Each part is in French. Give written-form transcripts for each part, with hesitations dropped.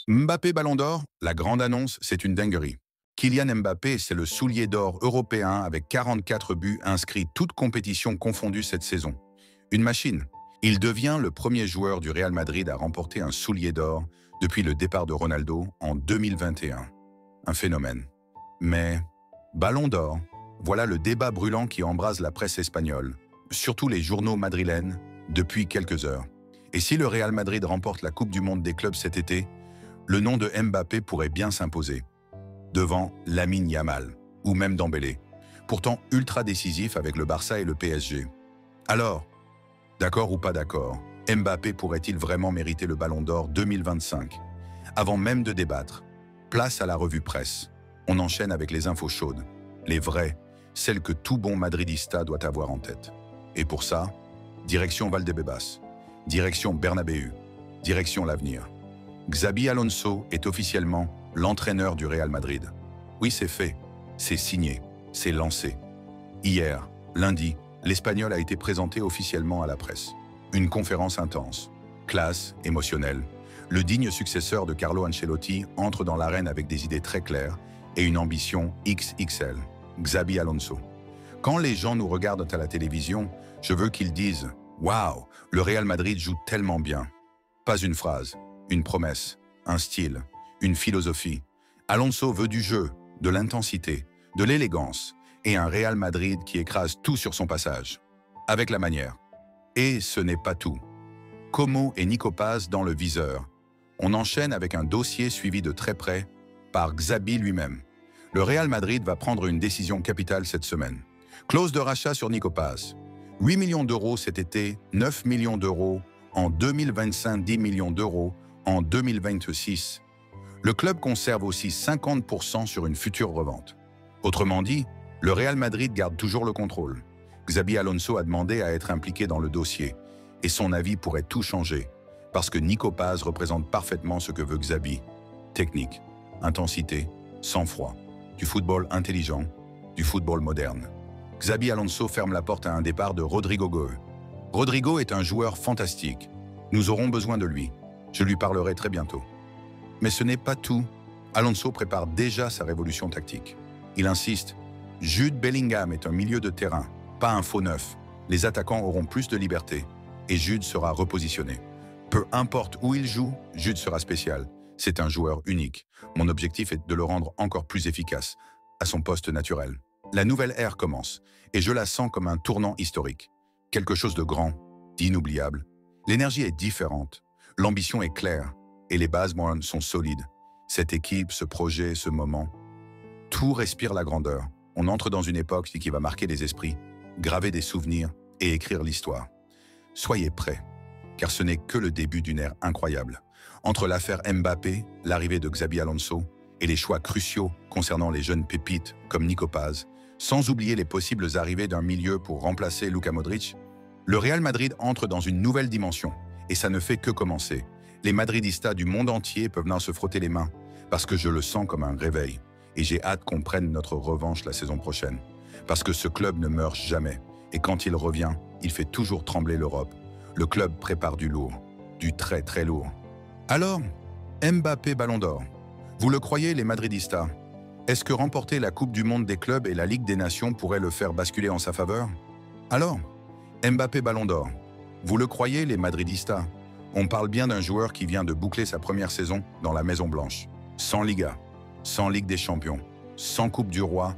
Mbappé Ballon d'Or, la grande annonce, c'est une dinguerie. Kylian Mbappé, c'est le soulier d'or européen avec 44 buts inscrits, toutes compétitions confondues cette saison. Une machine. Il devient le premier joueur du Real Madrid à remporter un soulier d'or depuis le départ de Ronaldo en 2021. Un phénomène. Mais Ballon d'Or, voilà le débat brûlant qui embrase la presse espagnole, surtout les journaux madrilènes, depuis quelques heures. Et si le Real Madrid remporte la Coupe du Monde des clubs cet été, le nom de Mbappé pourrait bien s'imposer, devant Lamine Yamal, ou même Dembélé, pourtant ultra décisif avec le Barça et le PSG. Alors, d'accord ou pas d'accord, Mbappé pourrait-il vraiment mériter le Ballon d'Or 2025? Avant même de débattre, place à la revue presse. On enchaîne avec les infos chaudes, les vraies, celles que tout bon madridista doit avoir en tête. Et pour ça, direction Valdebebas, direction Bernabéu, direction l'avenir. Xabi Alonso est officiellement l'entraîneur du Real Madrid. Oui, c'est fait, c'est signé, c'est lancé. Hier, lundi, l'Espagnol a été présenté officiellement à la presse. Une conférence intense, classe, émotionnelle. Le digne successeur de Carlo Ancelotti entre dans l'arène avec des idées très claires et une ambition XXL. Xabi Alonso. Quand les gens nous regardent à la télévision, je veux qu'ils disent « Waouh, le Real Madrid joue tellement bien ». Pas une phrase, une promesse, un style, une philosophie. Alonso veut du jeu, de l'intensité, de l'élégance et un Real Madrid qui écrase tout sur son passage. Avec la manière. Et ce n'est pas tout. Como et Nico Paz dans le viseur. On enchaîne avec un dossier suivi de très près par Xabi lui-même. Le Real Madrid va prendre une décision capitale cette semaine. Clause de rachat sur Nico Paz. 8 millions d'euros cet été, 9 millions d'euros en 2025, 10 millions d'euros en 2026. Le club conserve aussi 50% sur une future revente. Autrement dit, le Real Madrid garde toujours le contrôle. Xabi Alonso a demandé à être impliqué dans le dossier, et son avis pourrait tout changer, parce que Nico Paz représente parfaitement ce que veut Xabi. Technique, intensité, sang-froid, du football intelligent, du football moderne. Xabi Alonso ferme la porte à un départ de Rodrigo Goe. Rodrigo est un joueur fantastique. Nous aurons besoin de lui. Je lui parlerai très bientôt. Mais ce n'est pas tout. Alonso prépare déjà sa révolution tactique. Il insiste, Jude Bellingham est un milieu de terrain, pas un faux neuf. Les attaquants auront plus de liberté et Jude sera repositionné. Peu importe où il joue, Jude sera spécial. C'est un joueur unique. Mon objectif est de le rendre encore plus efficace, à son poste naturel. La nouvelle ère commence, et je la sens comme un tournant historique. Quelque chose de grand, d'inoubliable. L'énergie est différente, l'ambition est claire, et les bases moyennes sont solides. Cette équipe, ce projet, ce moment, tout respire la grandeur. On entre dans une époque qui va marquer les esprits, graver des souvenirs et écrire l'histoire. Soyez prêts, car ce n'est que le début d'une ère incroyable. Entre l'affaire Mbappé, l'arrivée de Xabi Alonso et les choix cruciaux concernant les jeunes pépites comme Nico Paz, sans oublier les possibles arrivées d'un milieu pour remplacer Luka Modric, le Real Madrid entre dans une nouvelle dimension, et ça ne fait que commencer. Les madridistas du monde entier peuvent maintenant se frotter les mains, parce que je le sens comme un réveil, et j'ai hâte qu'on prenne notre revanche la saison prochaine, parce que ce club ne meurt jamais, et quand il revient, il fait toujours trembler l'Europe. Le club prépare du lourd, du très très lourd. Alors, Mbappé Ballon d'Or. Vous le croyez les madridistas? Est-ce que remporter la Coupe du Monde des clubs et la Ligue des Nations pourrait le faire basculer en sa faveur? Alors, Mbappé Ballon d'Or. Vous le croyez les madridistas? On parle bien d'un joueur qui vient de boucler sa première saison dans la Maison Blanche. Sans Liga, sans Ligue des Champions, sans Coupe du Roi,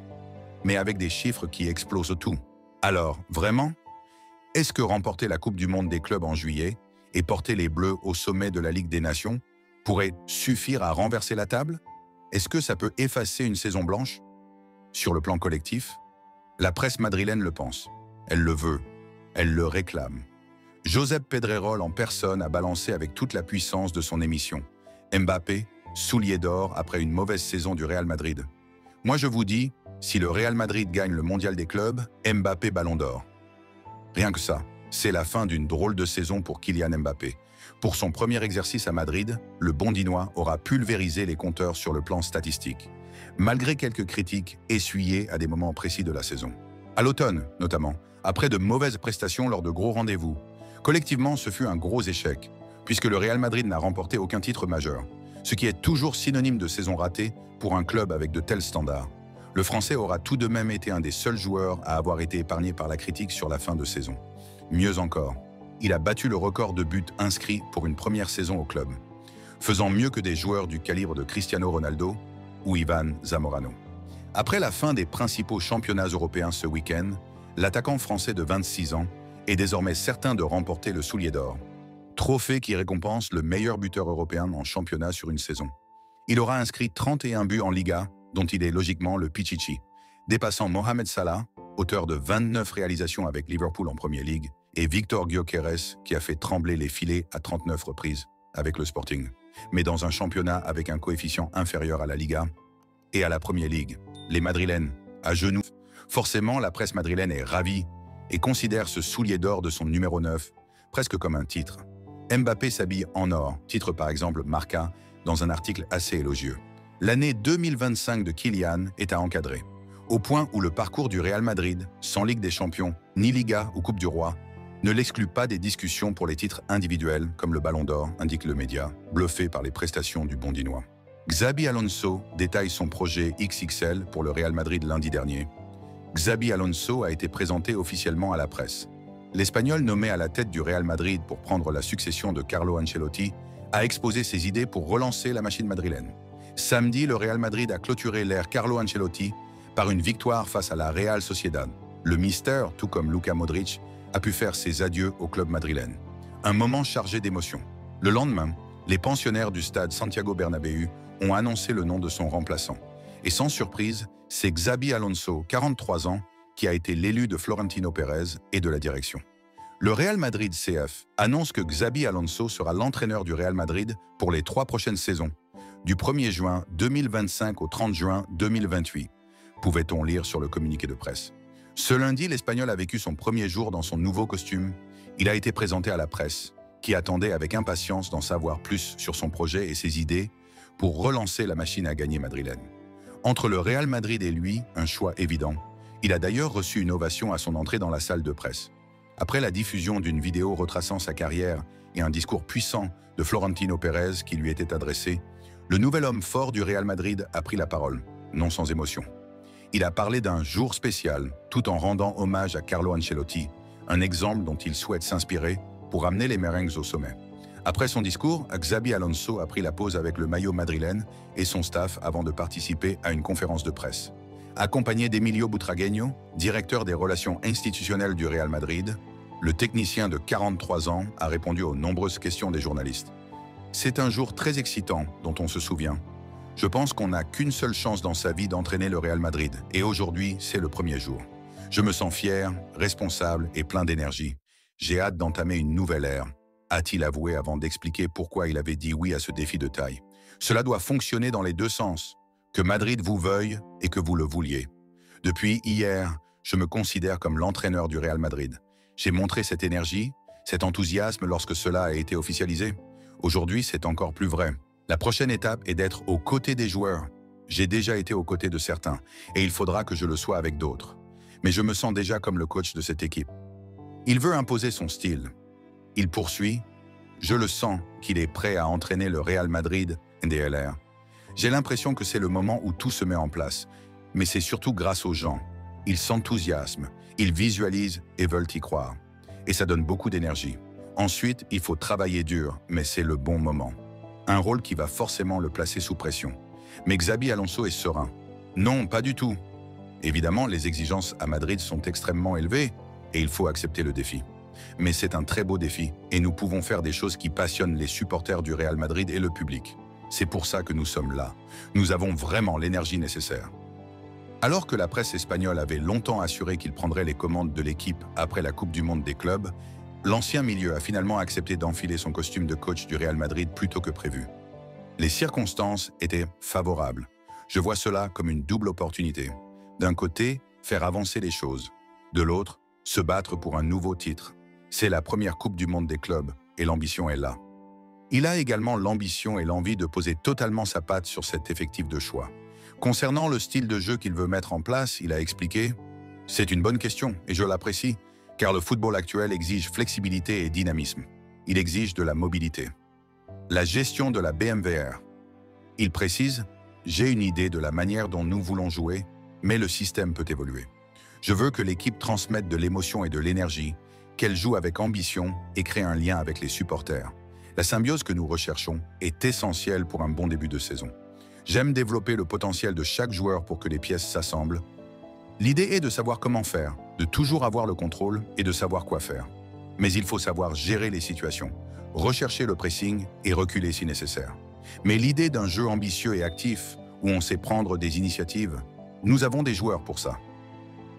mais avec des chiffres qui explosent tout. Alors, vraiment? Est-ce que remporter la Coupe du Monde des clubs en juillet et porter les Bleus au sommet de la Ligue des Nations pourrait suffire à renverser la table? Est-ce que ça peut effacer une saison blanche? Sur le plan collectif, la presse madrilène le pense. Elle le veut. Elle le réclame. Josep Pedrerol en personne a balancé avec toute la puissance de son émission. Mbappé, soulier d'or après une mauvaise saison du Real Madrid. Moi je vous dis, si le Real Madrid gagne le mondial des clubs, Mbappé Ballon d'Or. Rien que ça, c'est la fin d'une drôle de saison pour Kylian Mbappé. Pour son premier exercice à Madrid, le Bondinois aura pulvérisé les compteurs sur le plan statistique, malgré quelques critiques essuyées à des moments précis de la saison. À l'automne, notamment, après de mauvaises prestations lors de gros rendez-vous. Collectivement, ce fut un gros échec, puisque le Real Madrid n'a remporté aucun titre majeur. ce qui est toujours synonyme de saison ratée pour un club avec de tels standards. Le Français aura tout de même été un des seuls joueurs à avoir été épargné par la critique sur la fin de saison. Mieux encore, il a battu le record de buts inscrits pour une première saison au club, faisant mieux que des joueurs du calibre de Cristiano Ronaldo ou Ivan Zamorano. Après la fin des principaux championnats européens ce week-end, l'attaquant français de 26 ans est désormais certain de remporter le Soulier d'Or, trophée qui récompense le meilleur buteur européen en championnat sur une saison. Il aura inscrit 31 buts en Liga, dont il est logiquement le Pichichi, dépassant Mohamed Salah, auteur de 29 réalisations avec Liverpool en Premier League, et Victor Gyökeres, qui a fait trembler les filets à 39 reprises avec le Sporting, mais dans un championnat avec un coefficient inférieur à la Liga et à la Premier League. Les Madrilènes, à genoux. Forcément, la presse madrilène est ravie et considère ce soulier d'or de son numéro 9 presque comme un titre. Mbappé s'habille en or, titre par exemple Marca dans un article assez élogieux. L'année 2025 de Kylian est à encadrer, au point où le parcours du Real Madrid, sans Ligue des Champions, ni Liga ou Coupe du Roi, ne l'exclut pas des discussions pour les titres individuels comme le Ballon d'Or, indique le média, bluffé par les prestations du Bondinois. Xabi Alonso détaille son projet XXL pour le Real Madrid lundi dernier. Xabi Alonso a été présenté officiellement à la presse. L'Espagnol nommé à la tête du Real Madrid pour prendre la succession de Carlo Ancelotti a exposé ses idées pour relancer la machine madrilène. Samedi, le Real Madrid a clôturé l'ère Carlo Ancelotti par une victoire face à la Real Sociedad. Le Mister, tout comme Luka Modric, a pu faire ses adieux au club madrilène. Un moment chargé d'émotions. Le lendemain, les pensionnaires du stade Santiago Bernabéu ont annoncé le nom de son remplaçant. Et sans surprise, c'est Xabi Alonso, 43 ans, qui a été l'élu de Florentino Pérez et de la direction. Le Real Madrid CF annonce que Xabi Alonso sera l'entraîneur du Real Madrid pour les 3 prochaines saisons, du 1er juin 2025 au 30 juin 2028, pouvait-on lire sur le communiqué de presse. Ce lundi, l'Espagnol a vécu son premier jour dans son nouveau costume. Il a été présenté à la presse, qui attendait avec impatience d'en savoir plus sur son projet et ses idées pour relancer la machine à gagner madrilène. Entre le Real Madrid et lui, un choix évident. Il a d'ailleurs reçu une ovation à son entrée dans la salle de presse. Après la diffusion d'une vidéo retraçant sa carrière et un discours puissant de Florentino Pérez qui lui était adressé, le nouvel homme fort du Real Madrid a pris la parole, non sans émotion. Il a parlé d'un jour spécial, tout en rendant hommage à Carlo Ancelotti, un exemple dont il souhaite s'inspirer pour amener les merengues au sommet. Après son discours, Xabi Alonso a pris la pause avec le maillot madrilène et son staff avant de participer à une conférence de presse. Accompagné d'Emilio Butragueño, directeur des relations institutionnelles du Real Madrid, le technicien de 43 ans a répondu aux nombreuses questions des journalistes. C'est un jour très excitant dont on se souvient. Je pense qu'on n'a qu'une seule chance dans sa vie d'entraîner le Real Madrid, et aujourd'hui, c'est le premier jour. Je me sens fier, responsable et plein d'énergie. J'ai hâte d'entamer une nouvelle ère, a-t-il avoué avant d'expliquer pourquoi il avait dit oui à ce défi de taille. Cela doit fonctionner dans les deux sens, que Madrid vous veuille et que vous le vouliez. Depuis hier, je me considère comme l'entraîneur du Real Madrid. J'ai montré cette énergie, cet enthousiasme lorsque cela a été officialisé. Aujourd'hui, c'est encore plus vrai. La prochaine étape est d'être aux côtés des joueurs. J'ai déjà été aux côtés de certains, et il faudra que je le sois avec d'autres. Mais je me sens déjà comme le coach de cette équipe. Il veut imposer son style. Il poursuit. Je le sens qu'il est prêt à entraîner le Real Madrid NDLR. J'ai l'impression que c'est le moment où tout se met en place. Mais c'est surtout grâce aux gens. Ils s'enthousiasment, ils visualisent et veulent y croire. Et ça donne beaucoup d'énergie. Ensuite, il faut travailler dur, mais c'est le bon moment. Un rôle qui va forcément le placer sous pression. Mais Xabi Alonso est serein. Non, pas du tout. Évidemment, les exigences à Madrid sont extrêmement élevées et il faut accepter le défi. Mais c'est un très beau défi et nous pouvons faire des choses qui passionnent les supporters du Real Madrid et le public. C'est pour ça que nous sommes là. Nous avons vraiment l'énergie nécessaire. Alors que la presse espagnole avait longtemps assuré qu'il prendrait les commandes de l'équipe après la Coupe du Monde des clubs, l'ancien milieu a finalement accepté d'enfiler son costume de coach du Real Madrid plus tôt que prévu. Les circonstances étaient favorables. Je vois cela comme une double opportunité. D'un côté, faire avancer les choses. De l'autre, se battre pour un nouveau titre. C'est la première Coupe du Monde des clubs et l'ambition est là. Il a également l'ambition et l'envie de poser totalement sa patte sur cet effectif de choix. Concernant le style de jeu qu'il veut mettre en place, il a expliqué « C'est une bonne question et je l'apprécie, car le football actuel exige flexibilité et dynamisme. Il exige de la mobilité. La gestion de la BMVR. Il précise « J'ai une idée de la manière dont nous voulons jouer, mais le système peut évoluer. Je veux que l'équipe transmette de l'émotion et de l'énergie, qu'elle joue avec ambition et crée un lien avec les supporters. La symbiose que nous recherchons est essentielle pour un bon début de saison. J'aime développer le potentiel de chaque joueur pour que les pièces s'assemblent. L'idée est de savoir comment faire, de toujours avoir le contrôle et de savoir quoi faire. Mais il faut savoir gérer les situations, rechercher le pressing et reculer si nécessaire. Mais l'idée d'un jeu ambitieux et actif, où on sait prendre des initiatives, nous avons des joueurs pour ça.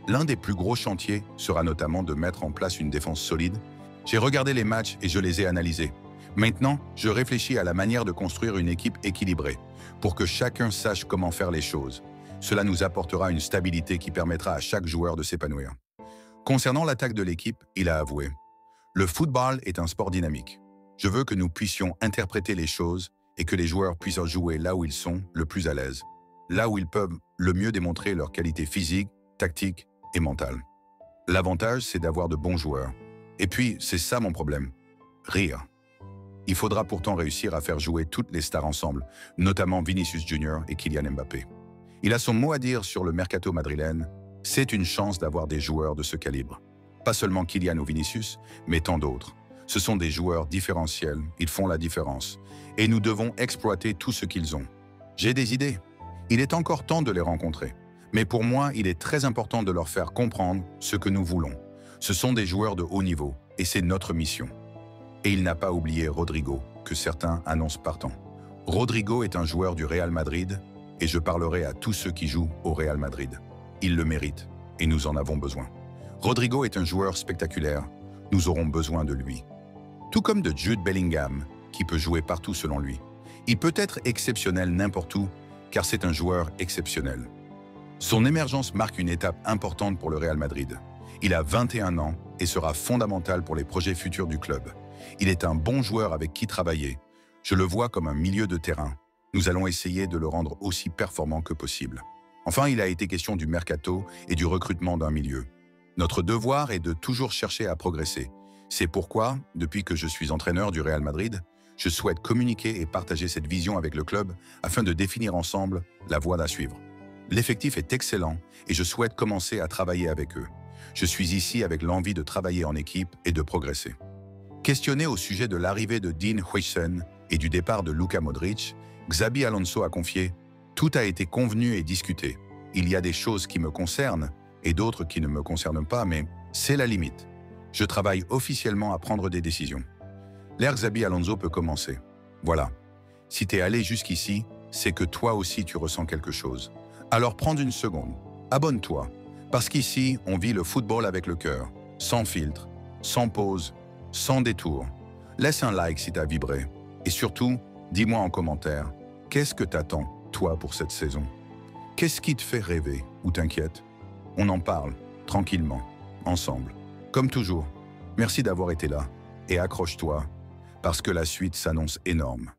L'un des plus gros chantiers sera notamment de mettre en place une défense solide. J'ai regardé les matchs et je les ai analysés. Maintenant, je réfléchis à la manière de construire une équipe équilibrée, pour que chacun sache comment faire les choses. Cela nous apportera une stabilité qui permettra à chaque joueur de s'épanouir. Concernant l'attaque de l'équipe, il a avoué « Le football est un sport dynamique. Je veux que nous puissions interpréter les choses et que les joueurs puissent jouer là où ils sont le plus à l'aise, là où ils peuvent le mieux démontrer leur qualité physique, tactique et mentale. L'avantage, c'est d'avoir de bons joueurs. Et puis, c'est ça mon problème, rire. Il faudra pourtant réussir à faire jouer toutes les stars ensemble, notamment Vinicius Junior et Kylian Mbappé. Il a son mot à dire sur le mercato madrilène. C'est une chance d'avoir des joueurs de ce calibre. Pas seulement Kylian ou Vinicius, mais tant d'autres. Ce sont des joueurs différentiels, ils font la différence. Et nous devons exploiter tout ce qu'ils ont. J'ai des idées. Il est encore temps de les rencontrer. Mais pour moi, il est très important de leur faire comprendre ce que nous voulons. Ce sont des joueurs de haut niveau, et c'est notre mission. Et il n'a pas oublié Rodrigo, que certains annoncent partant. Rodrigo est un joueur du Real Madrid, et je parlerai à tous ceux qui jouent au Real Madrid. Il le mérite, et nous en avons besoin. Rodrigo est un joueur spectaculaire, nous aurons besoin de lui. Tout comme de Jude Bellingham, qui peut jouer partout selon lui. Il peut être exceptionnel n'importe où, car c'est un joueur exceptionnel. Son émergence marque une étape importante pour le Real Madrid. Il a 21 ans et sera fondamental pour les projets futurs du club. Il est un bon joueur avec qui travailler. Je le vois comme un milieu de terrain. Nous allons essayer de le rendre aussi performant que possible. Enfin, il a été question du mercato et du recrutement d'un milieu. Notre devoir est de toujours chercher à progresser. C'est pourquoi, depuis que je suis entraîneur du Real Madrid, je souhaite communiquer et partager cette vision avec le club afin de définir ensemble la voie à suivre. L'effectif est excellent et je souhaite commencer à travailler avec eux. Je suis ici avec l'envie de travailler en équipe et de progresser. Questionné au sujet de l'arrivée de Dean Huijsen et du départ de Luka Modric, Xabi Alonso a confié « Tout a été convenu et discuté. Il y a des choses qui me concernent et d'autres qui ne me concernent pas, mais c'est la limite. Je travaille officiellement à prendre des décisions. » L'ère Xabi Alonso peut commencer. Voilà. Si t'es allé jusqu'ici, c'est que toi aussi tu ressens quelque chose. Alors prends une seconde, abonne-toi, parce qu'ici, on vit le football avec le cœur, sans filtre, sans pause, sans détour. Laisse un like si t'as vibré. Et surtout, dis-moi en commentaire, qu'est-ce que t'attends, toi, pour cette saison? Qu'est-ce qui te fait rêver ou t'inquiète? On en parle, tranquillement, ensemble. Comme toujours, merci d'avoir été là, et accroche-toi, parce que la suite s'annonce énorme.